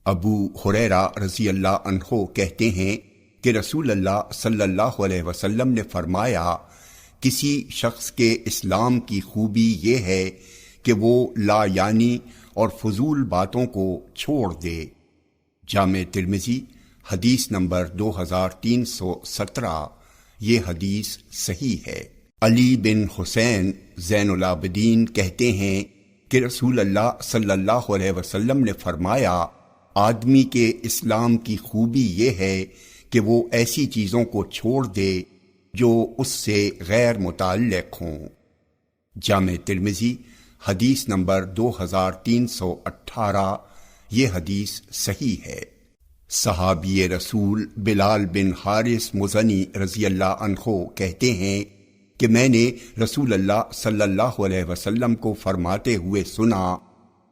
ابو ہریرہ رضی اللہ عنہ کہتے ہیں کہ رسول اللہ صلی اللہ علیہ وسلم نے فرمایا، کسی شخص کے اسلام کی خوبی یہ ہے کہ وہ لا یعنی اور فضول باتوں کو چھوڑ دے۔ جامع ترمذی حدیث نمبر 2317۔ یہ حدیث صحیح ہے۔ علی بن حسین زین العابدین کہتے ہیں کہ رسول اللہ صلی اللہ علیہ وسلم نے فرمایا، آدمی کے اسلام کی خوبی یہ ہے کہ وہ ایسی چیزوں کو چھوڑ دے جو اس سے غیر متعلق ہوں۔ جامع ترمذی حدیث نمبر 2318۔ یہ حدیث صحیح ہے۔ صحابی رسول بلال بن حارث مزنی رضی اللہ عنہ کہتے ہیں کہ میں نے رسول اللہ صلی اللہ علیہ وسلم کو فرماتے ہوئے سنا،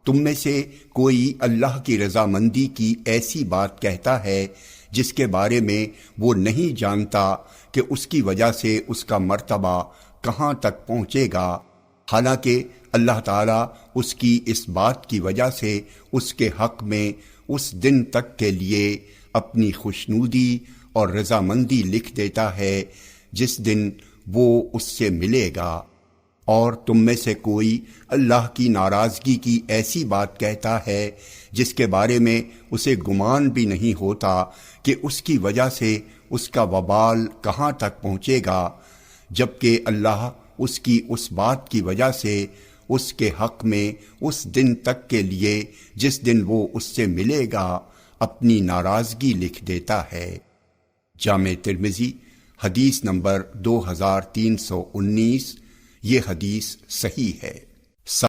تم میں سے کوئی اللہ کی رضامندی کی ایسی بات کہتا ہے جس کے بارے میں وہ نہیں جانتا کہ اس کی وجہ سے اس کا مرتبہ کہاں تک پہنچے گا، حالانکہ اللہ تعالیٰ اس کی اس بات کی وجہ سے اس کے حق میں اس دن تک کے لیے اپنی خوشنودی اور رضامندی لکھ دیتا ہے جس دن وہ اس سے ملے گا، اور تم میں سے کوئی اللہ کی ناراضگی کی ایسی بات کہتا ہے جس کے بارے میں اسے گمان بھی نہیں ہوتا کہ اس کی وجہ سے اس کا وبال کہاں تک پہنچے گا، جبکہ اللہ اس کی اس بات کی وجہ سے اس کے حق میں اس دن تک کے لیے جس دن وہ اس سے ملے گا اپنی ناراضگی لکھ دیتا ہے۔ جامع ترمذی حدیث نمبر 2319۔ یہ حدیث صحیح ہے۔